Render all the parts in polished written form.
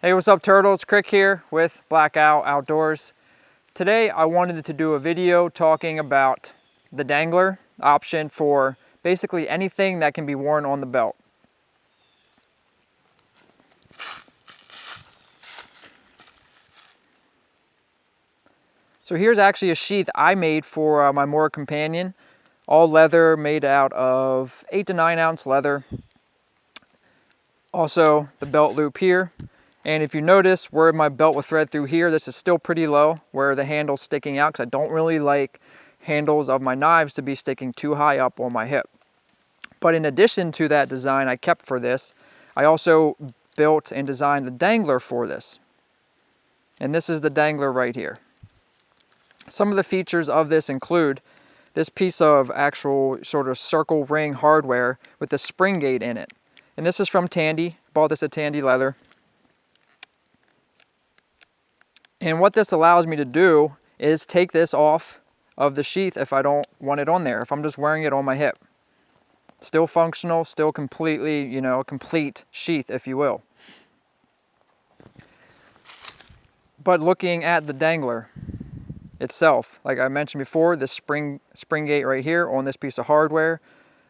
Hey, what's up turtles? Krik here with Black Owl Outdoors. Today I wanted to do a video talking about the dangler option for basically anything that can be worn on the belt. So here's actually a sheath I made for my Mora Companion. All leather, made out of 8 to 9 ounce leather. Also the belt loop here. And if you notice where my belt will thread through here, this is still pretty low where the handle's sticking out, because I don't really like handles of my knives to be sticking too high up on my hip. But in addition to that design I kept for this, I also built and designed the dangler for this. And this is the dangler right here. Some of the features of this include this piece of actual sort of circle ring hardware with the spring gate in it. And this is from Tandy. Bought this at Tandy Leather. And what this allows me to do is take this off of the sheath if I don't want it on there, if I'm just wearing it on my hip. Still functional, still completely, a complete sheath, if you will. But looking at the dangler itself, like I mentioned before, this spring gate right here on this piece of hardware.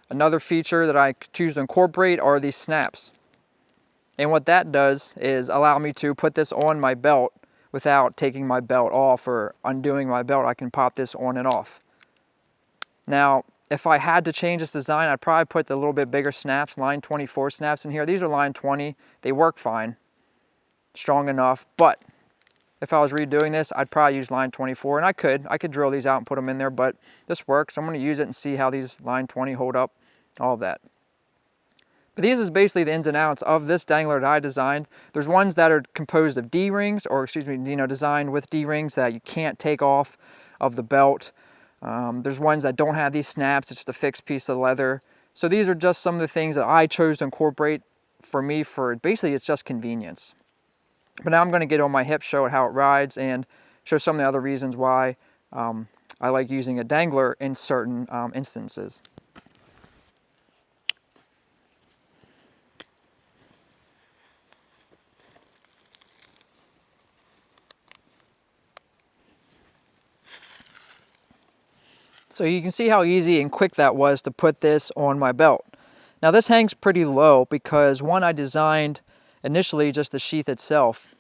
Another feature that I choose to incorporate are these snaps. And what that does is allow me to put this on my belt without taking my belt off or undoing my belt. I can pop this on and off. Now, if I had to change this design, I'd probably put the little bit bigger snaps, line 24 snaps in here. These are line 20. They work fine, strong enough. But if I was redoing this, I'd probably use line 24. And I could drill these out and put them in there, but this works. I'm going to use it and see how these line 20 hold up, all of that. But these is basically the ins and outs of this dangler that I designed. There's ones that are composed of D-rings, or designed with D-rings that you can't take off of the belt. There's ones that don't have these snaps, it's just a fixed piece of leather. So these are just some of the things that I chose to incorporate for me for, basically it's just convenience. But now I'm going to get on my hip, show it how it rides, and show some of the other reasons why I like using a dangler in certain instances. So you can see how easy and quick that was to put this on my belt. Now this hangs pretty low because one, I designed initially just the sheath itself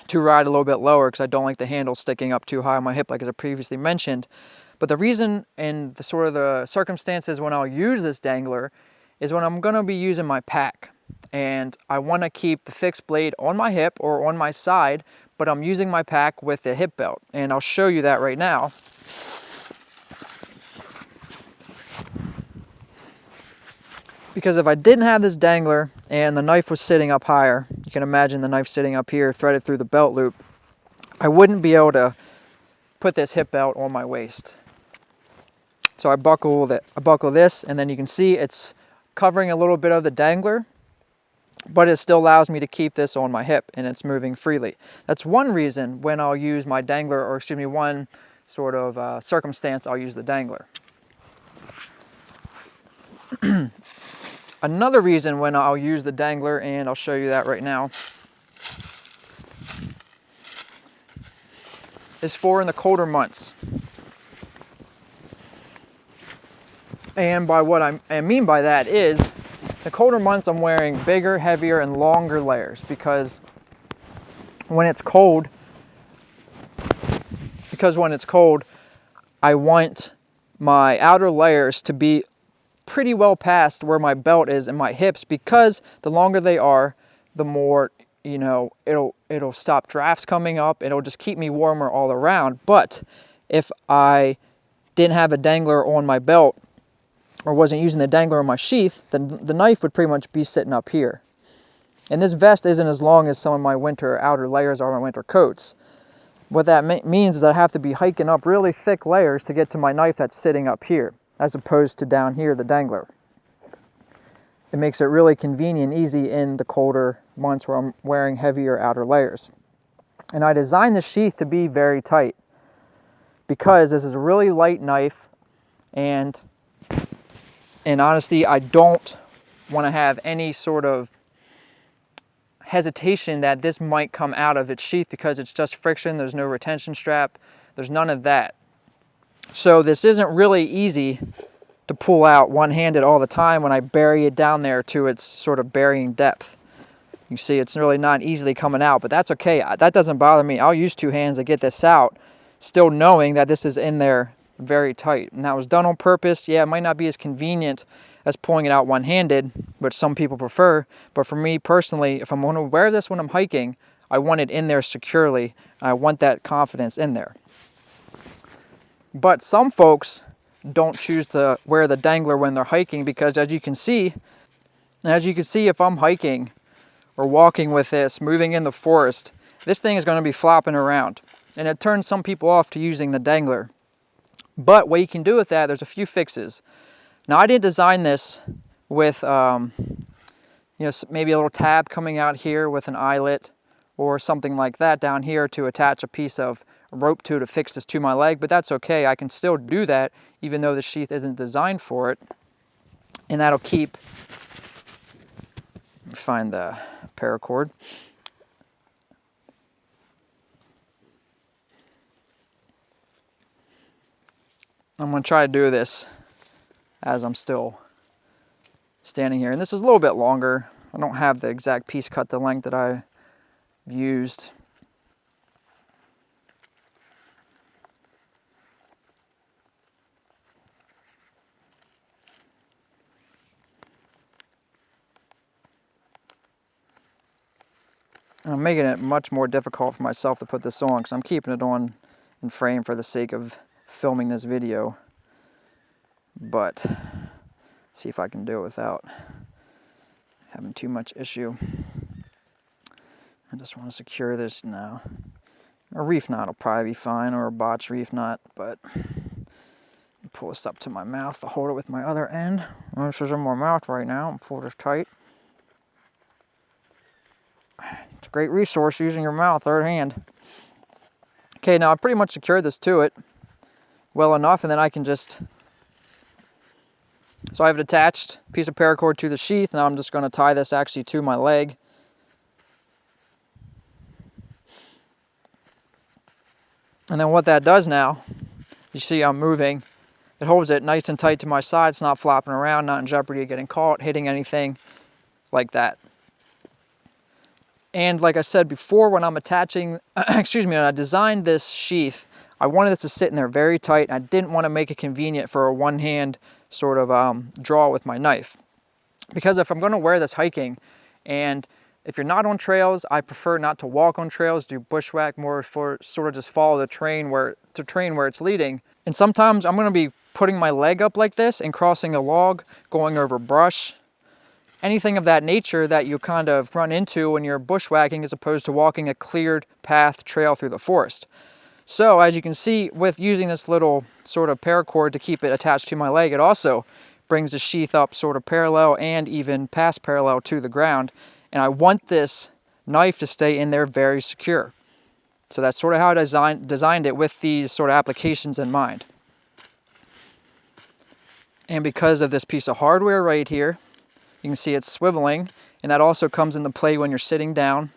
to ride a little bit lower because I don't like the handle sticking up too high on my hip like as I previously mentioned. But the reason and the sort of the circumstances when I'll use this dangler is when I'm going to be using my pack. And I want to keep the fixed blade on my hip or on my side, but I'm using my pack with the hip belt. And I'll show you that right now. Because if I didn't have this dangler and the knife was sitting up higher, you can imagine the knife sitting up here threaded through the belt loop, I wouldn't be able to put this hip belt on my waist. So I buckle this, and then you can see it's covering a little bit of the dangler, but it still allows me to keep this on my hip and it's moving freely. That's one reason when I'll use my dangler, or one sort of circumstance I'll use the dangler. Another reason when I'll use the dangler, and I'll show you that right now, is for in the colder months. And by what I mean by that is, the colder months I'm wearing bigger, heavier, and longer layers because when it's cold, I want my outer layers to be pretty well past where my belt is and my hips, because the longer they are, the more, it'll stop drafts coming up. It'll just keep me warmer all around. But if I didn't have a dangler on my belt or wasn't using the dangler on my sheath, then the knife would pretty much be sitting up here. And this vest isn't as long as some of my winter outer layers are, my winter coats. What that means is I have to be hiking up really thick layers to get to my knife that's sitting up here, as opposed to down here, the dangler. It makes it really convenient and easy in the colder months where I'm wearing heavier outer layers. And I designed the sheath to be very tight because this is a really light knife, and honestly, I don't want to have any sort of hesitation that this might come out of its sheath because it's just friction, there's no retention strap, there's none of that. So this isn't really easy to pull out one-handed all the time when I bury it down there to its sort of burying depth. You see it's really not easily coming out, but that's okay. That doesn't bother me. I'll use two hands to get this out, still knowing that this is in there very tight. And that was done on purpose. Yeah, it might not be as convenient as pulling it out one-handed, which some people prefer. But for me personally, if I'm going to wear this when I'm hiking, I want it in there securely. I want that confidence in there. But some folks don't choose to wear the dangler when they're hiking because as you can see if I'm hiking or walking with this, moving in the forest, this thing is going to be flopping around. And it turns some people off to using the dangler. But what you can do with that, there's a few fixes. Now I didn't design this with maybe a little tab coming out here with an eyelet or something like that down here to attach a piece of rope to fix this to my leg, but that's okay. I can still do that even though the sheath isn't designed for it. And that'll keep, let me find the paracord. I'm going to try to do this as I'm still standing here. And this is a little bit longer. I don't have the exact piece cut the length that I used. I'm making it much more difficult for myself to put this on because I'm keeping it on in frame for the sake of filming this video. But see if I can do it without having too much issue. I just want to secure this now. A reef knot will probably be fine, or a botch reef knot, but pull this up to my mouth to hold it with my other end. This is in my mouth right now. I'm pulled this tight. It's a great resource using your mouth, third hand. Okay, now I pretty much secured this to it well enough, and then I can just, so I have an attached piece of paracord to the sheath. Now I'm just going to tie this actually to my leg. And then what that does now, you see I'm moving, it holds it nice and tight to my side. It's not flopping around, not in jeopardy of getting caught, hitting anything like that. And like I said before, when I'm attaching, when I designed this sheath, I wanted this to sit in there very tight. I didn't want to make it convenient for a one-hand sort of draw with my knife. Because if I'm going to wear this hiking, and if you're not on trails, I prefer not to walk on trails, do bushwhack more for sort of just follow the train where it's leading. And sometimes I'm going to be putting my leg up like this and crossing a log, going over brush, anything of that nature that you kind of run into when you're bushwhacking as opposed to walking a cleared path trail through the forest. So as you can see, with using this little sort of paracord to keep it attached to my leg, it also brings the sheath up sort of parallel and even past parallel to the ground. And I want this knife to stay in there very secure. So that's sort of how I designed it with these sort of applications in mind. And because of this piece of hardware right here, you can see it's swiveling, and that also comes into play when you're sitting down.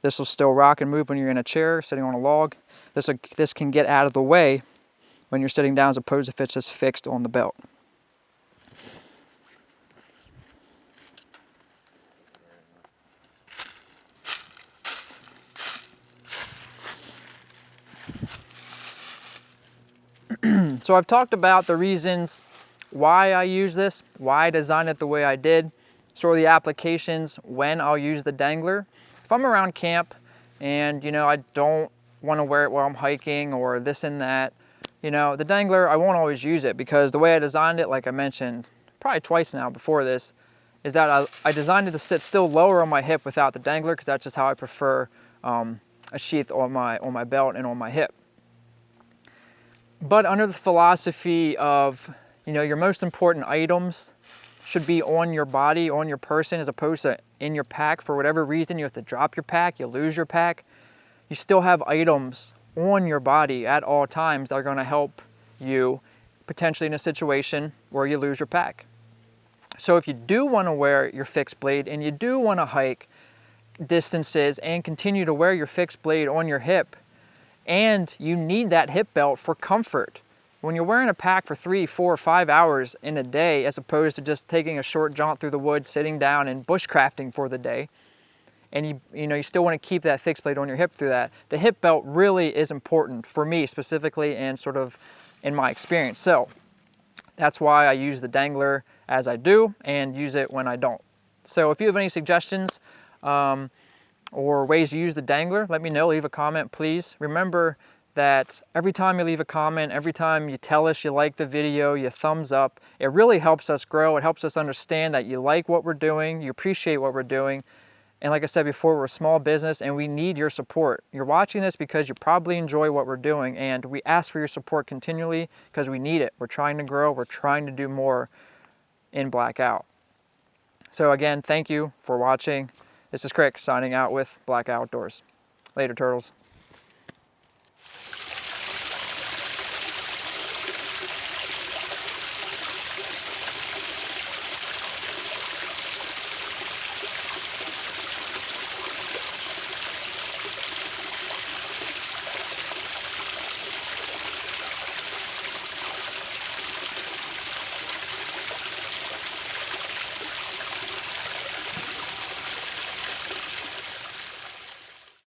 This will still rock and move when you're in a chair, sitting on a log. This can get out of the way when you're sitting down as opposed to if it's just fixed on the belt. So I've talked about the reasons why I use this, why I designed it the way I did, sort of the applications when I'll use the dangler. If I'm around camp and, I don't want to wear it while I'm hiking or this and that, the dangler, I won't always use it because the way I designed it, like I mentioned probably twice now before this, is that I designed it to sit still lower on my hip without the dangler because that's just how I prefer a sheath on my belt and on my hip. But under the philosophy of, your most important items should be on your body, on your person, as opposed to in your pack. For whatever reason, you have to drop your pack, you lose your pack. You still have items on your body at all times that are going to help you potentially in a situation where you lose your pack. So if you do want to wear your fixed blade and you do want to hike, distances and continue to wear your fixed blade on your hip. And you need that hip belt for comfort. When you're wearing a pack for 3, 4, 5 hours in a day, as opposed to just taking a short jaunt through the woods, sitting down and bushcrafting for the day, and you still want to keep that fixed blade on your hip through that, the hip belt really is important for me specifically and sort of in my experience. So that's why I use the Dangler as I do and use it when I don't. So if you have any suggestions or ways to use the Dangler, let me know, leave a comment please. Remember that every time you leave a comment, every time you tell us you like the video, you thumbs up, it really helps us grow. It helps us understand that you like what we're doing, you appreciate what we're doing. And like I said before, we're a small business and we need your support. You're watching this because you probably enjoy what we're doing, and we ask for your support continually because we need it. We're trying to grow, we're trying to do more in Blackout. So again, thank you for watching. This is Krik signing out with Black Outdoors. Later, turtles.